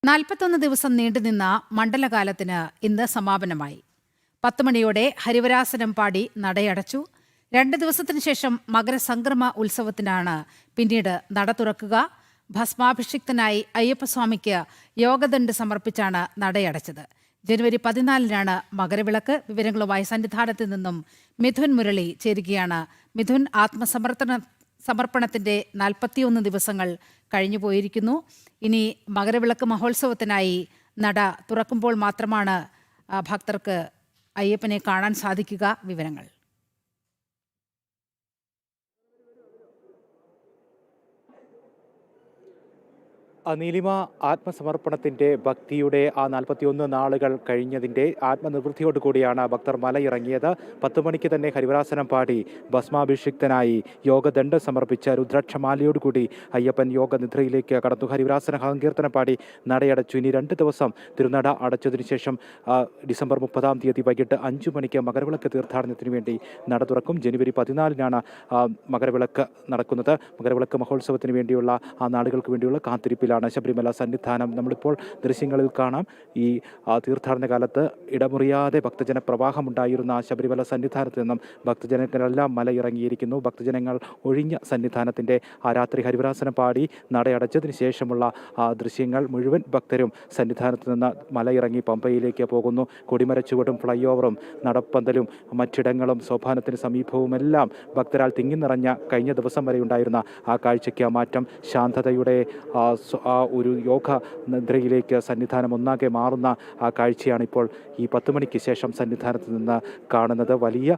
41 ദിവസം നീണ്ടുനിന്ന മണ്ഡലകാലത്തിന് ഇന്ന് സമാപനമായി. 10 മണിയോടെ ഹരിവരാസനം പാടി നടയടച്ചു. 2 ദിവസത്തിനു ശേഷം മകരസംക്രമ ഉത്സവത്തിനാണ് പിന്നീട് നട തുറക്കുക. ഭസ്മാഭിഷിക്തനായി അയ്യപ്പസ്വാമിക്ക് യോഗദണ്ഡ് സമർപ്പിച്ചാണ് നടയടച്ചത്. ജനുവരി 14-നാണ് മകരവിളക്ക്. വിവരങ്ങളുമായി സന്നിധാനത്ത് നിന്നും മിഥുൻ മുരളി ചേരുകയാണ്. മിഥുൻ, സമർപ്പണത്തിന്റെ 41 ദിവസങ്ങൾ കഴിഞ്ഞുപോയിരിക്കുന്നു. ഇനി മകരവിളക്ക് മഹോത്സവത്തിനായി നട തുറക്കുമ്പോൾ മാത്രമാണ് ഭക്തർക്ക് അയ്യപ്പനെ കാണാൻ സാധിക്കുക. വിവരങ്ങൾ. നീലിമ, ആത്മസമർപ്പണത്തിൻ്റെ ഭക്തിയുടെ ആ 41 നാളുകൾ കഴിഞ്ഞതിൻ്റെ ആത്മനിവൃത്തിയോടുകൂടിയാണ് ഭക്തർ മലയിറങ്ങിയത്. 10 മണിക്ക് തന്നെ ഹരിവരാസനം പാടി ഭസ്മാഭിഷിക്തനായി യോഗദണ്ഡ് സമർപ്പിച്ച രുദ്രാക്ഷമാലയോടുകൂടി അയ്യപ്പൻ യോഗനിദ്രയിലേക്ക് കടന്നു. ഹരിവരാസന സങ്കീർത്തനം പാടി നടയടച്ചു. ഇനി 2 ദിവസം തിരുനട അടച്ചതിനു ശേഷം ഡിസംബർ 30-ാം തീയതി വൈകിട്ട് 5 മണിക്ക് മകരവിളക്ക് തീർത്ഥാടനത്തിന് വേണ്ടി നട തുറക്കും. ജനുവരി 14-നാണ് മകരവിളക്ക് നടക്കുന്നത്. മകരവിളക്ക് മഹോത്സവത്തിന് വേണ്ടിയുള്ള ആ നാളുകൾക്ക് വേണ്ടിയുള്ള കാത്തിരിപ്പിലാണ് ശബരിമല സന്നിധാനം. നമ്മളിപ്പോൾ ദൃശ്യങ്ങളിൽ കാണാം. ഈ തീർത്ഥാടന കാലത്ത് ഇടമുറിയാതെ ഭക്തജന പ്രവാഹമുണ്ടായിരുന്ന ശബരിമല സന്നിധാനത്ത് നിന്നും ഭക്തജനങ്ങളെല്ലാം മലയിറങ്ങിയിരിക്കുന്നു. ഭക്തജനങ്ങൾ ഒഴിഞ്ഞ സന്നിധാനത്തിൻ്റെ ആ രാത്രി ഹരിവരാസനം പാടി നടയടച്ചതിന് ശേഷമുള്ള ആ ദൃശ്യങ്ങൾ മുഴുവൻ ഭക്തരും സന്നിധാനത്ത് നിന്ന് മലയിറങ്ങി പമ്പയിലേക്ക് പോകുന്നു. കൊടിമരച്ചുവടും ഫ്ലൈ ഓവറും നടപ്പന്തലും മറ്റിടങ്ങളും സോപാനത്തിന് സമീപവുമെല്ലാം ഭക്തരാൽ തിങ്ങി നിറഞ്ഞ കഴിഞ്ഞ ദിവസം വരെ ഉണ്ടായിരുന്ന ആ കാഴ്ചയ്ക്ക് മാറ്റം. ശാന്തതയുടെ ആ ഒരു യോഗ നിദ്രയിലേക്ക് സന്നിധാനം ഒന്നാകെ മാറുന്ന ആ കാഴ്ചയാണ് ഇപ്പോൾ ഈ 10 മണിക്ക് ശേഷം സന്നിധാനത്ത് നിന്ന് കാണുന്നത്. വലിയ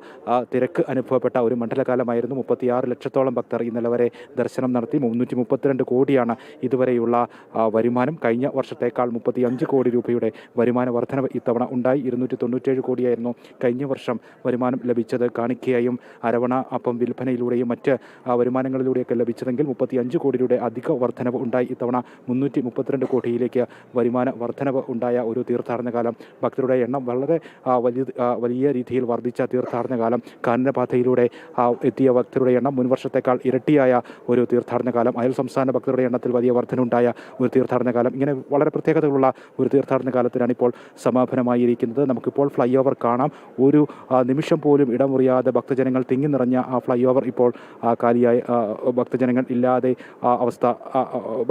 തിരക്ക് അനുഭവപ്പെട്ട ഒരു മണ്ഡലകാലമായിരുന്നു. 36 ലക്ഷത്തോളം ഭക്തർ ഇന്നലെ വരെ ദർശനം നടത്തി. 332 കോടിയാണ് ഇതുവരെയുള്ള വരുമാനം. കഴിഞ്ഞ വർഷത്തേക്കാൾ 35 കോടി രൂപയുടെ വരുമാന വർധനവ് ഇത്തവണ ഉണ്ടായി. 297 കോടിയായിരുന്നു കഴിഞ്ഞ വർഷം വരുമാനം ലഭിച്ചത്. കാണിക്കയായും അരവണ അപ്പം വിൽപ്പനയിലൂടെയും മറ്റ് വരുമാനങ്ങളിലൂടെയൊക്കെ ലഭിച്ചതെങ്കിൽ 35 കോടിയുടെ അധിക വർധനവ് ഉണ്ടായി. ഇത്തവണ 332 കോടിയിലേക്ക് വരുമാന വർധനവ് ഉണ്ടായ ഒരു തീർത്ഥാടന കാലം. ഭക്തരുടെ എണ്ണം വളരെ വലിയ രീതിയിൽ വർദ്ധിച്ച തീർത്ഥാടന കാലം. കാനനപാതയിലൂടെ എത്തിയ ഭക്തരുടെ എണ്ണം മുൻവർഷത്തേക്കാൾ ഇരട്ടിയായ ഒരു തീർത്ഥാടന കാലം. അയൽ സംസ്ഥാന ഭക്തരുടെ എണ്ണത്തിൽ വലിയ വർധനയുണ്ടായ ഒരു തീർത്ഥാടന കാലം. ഇങ്ങനെ വളരെ പ്രത്യേകതകളുള്ള ഒരു തീർത്ഥാടന കാലത്തിനാണ് ഇപ്പോൾ സമാപനമായിരിക്കുന്നത്. നമുക്കിപ്പോൾ ഫ്ലൈ ഓവർ കാണാം. ഒരു നിമിഷം പോലും ഇടമുറിയാതെ ഭക്തജനങ്ങൾ തിങ്ങി നിറഞ്ഞ ആ ഫ്ലൈ ഓവർ ഇപ്പോൾ കാലിയായി ഭക്തജനങ്ങൾ ഇല്ലാതെ അവസ്ഥ.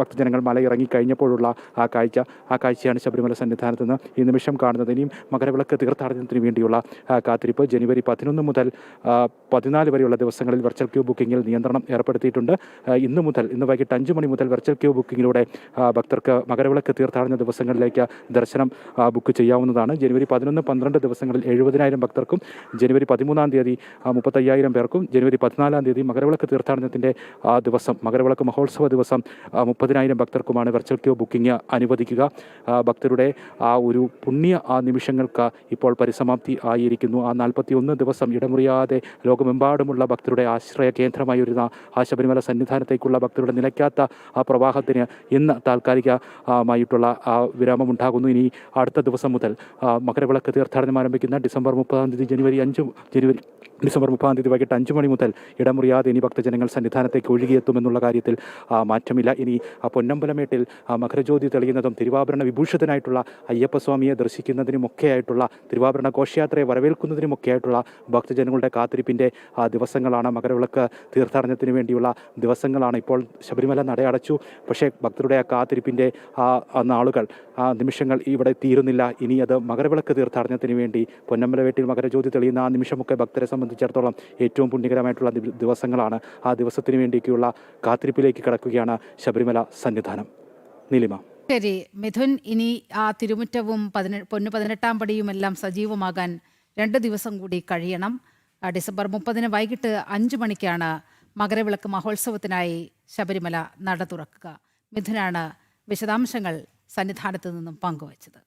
ഭക്തജനങ്ങൾ മലയിറങ്ങി കഴിഞ്ഞപ്പോഴുള്ള ആ കാഴ്ചയാണ് ശബരിമല സന്നിധാനത്ത് നിന്ന് ഈ നിമിഷം കാണുന്നത്. ഇനിയും മകരവിളക്ക് തീർത്ഥാടനത്തിന് വേണ്ടിയുള്ള കാത്തിരിപ്പ്. ജനുവരി 11 മുതൽ 14 വരെയുള്ള ദിവസങ്ങളിൽ വെർച്വൽ ക്യൂ ബുക്കിങ്ങിൽ നിയന്ത്രണം ഏർപ്പെടുത്തിയിട്ടുണ്ട്. ഇന്ന് വൈകിട്ട് 5 മണി മുതൽ വെർച്വൽ ക്യൂ ബുക്കിങ്ങിലൂടെ ഭക്തർക്ക് മകരവിളക്ക് തീർത്ഥാടന ദിവസങ്ങളിലേക്ക് ദർശനം ബുക്ക് ചെയ്യാവുന്നതാണ്. ജനുവരി 11, 12 ദിവസങ്ങളിൽ 70,000 ഭക്തർക്കും, ജനുവരി 13-ാം തീയതി 35,000 പേർക്കും, ജനുവരി 14-ാം തീയതി മകരവിളക്ക് തീർത്ഥാടനത്തിൻ്റെ ദിവസം, മകരവിളക്ക് മഹോത്സവ ദിവസം 30,000 ഭക്തർക്കുമാണ് വെർച്വൽ ക്യൂ ബുക്കിംഗ് അനുവദിക്കുക. ഭക്തരുടെ ആ ഒരു പുണ്യ നിമിഷങ്ങൾക്ക് ഇപ്പോൾ പരിസമാപ്തി ആയിരിക്കുന്നു. ആ 41 ദിവസം ഇടമുറിയാതെ ലോകമെമ്പാടുമുള്ള ഭക്തരുടെ ആശ്രയ കേന്ദ്രമായി വരുന്ന ആ ശബരിമല സന്നിധാനത്തേക്കുള്ള ഭക്തരുടെ നിലയ്ക്കാത്ത ആ പ്രവാഹത്തിന് ഇന്ന് താൽക്കാലികമായിട്ടുള്ള വിരാമമുണ്ടാകുന്നു. ഇനി അടുത്ത ദിവസം മുതൽ മകരവിളക്ക് തീർത്ഥാടനം ആരംഭിക്കുന്ന ഡിസംബർ 30-ാം തീയതി ഡിസംബർ 30-ാം തീയതി വൈകിട്ട് 5 മണി മുതൽ ഇടമുറിയാതെ ഇനി ഭക്തജനങ്ങൾ സന്നിധാനത്തേക്ക് ഒഴുകിയെത്തുമെന്നുള്ള കാര്യത്തിൽ മാറ്റമില്ല. ഇനി പൊന്നമ്പലമേട്ടിൽ മകരജ്യോതി തെളിയുന്നതും തിരുവാഭരണ വിഭൂഷിതനായിട്ടുള്ള അയ്യപ്പസ്വാമിയെ ദർശിക്കുന്നതിനുമൊക്കെയായിട്ടുള്ള, തിരുവാഭരണ ഘോഷയാത്രയെ വരവേൽക്കുന്നതിനുമൊക്കെയായിട്ടുള്ള ഭക്തജനങ്ങളുടെ കാത്തിരിപ്പിൻ്റെ ദിവസങ്ങളാണ്. മകരവിളക്ക് തീർത്ഥാടനത്തിന് വേണ്ടിയുള്ള ദിവസങ്ങളാണ്. ഇപ്പോൾ ശബരിമല നടയടച്ചു. പക്ഷേ ഭക്തരുടെ ആ കാത്തിരിപ്പിൻ്റെ നാളുകൾ, നിമിഷങ്ങൾ ഇവിടെ തീരുന്നില്ല. ഇനി അത് മകരവിളക്ക് തീർത്ഥാടനത്തിന് വേണ്ടി പൊന്നമ്പലമേട്ടിൽ മകരജ്യോതി തെളിയുന്ന ആ നിമിഷമൊക്കെ ഭക്തരെ സംബന്ധിച്ചിടത്തോളം ഏറ്റവും പുണ്യകരമായിട്ടുള്ള ദിവസങ്ങളാണ്. ആ ദിവസത്തിന് വേണ്ടിയൊക്കെയുള്ള കാത്തിരിപ്പിലേക്ക് കടക്കുകയാണ് ശബരിമല സന്നിധാനം. നീലിമ. ശരി മിഥുൻ, ഇനി ആ തിരുമുറ്റവും പൊന്നു 18-ാം പടിയുമെല്ലാം സജീവമാകാൻ 2 ദിവസം കൂടി കഴിയണം. ഡിസംബർ 30-ന് വൈകിട്ട് 5 മണിക്കാണ് മകരവിളക്ക് മഹോത്സവത്തിനായി ശബരിമല നട തുറക്കുക. മിഥുനാണ് വിശദാംശങ്ങൾ സന്നിധാനത്ത് നിന്നും പങ്കുവച്ചത്.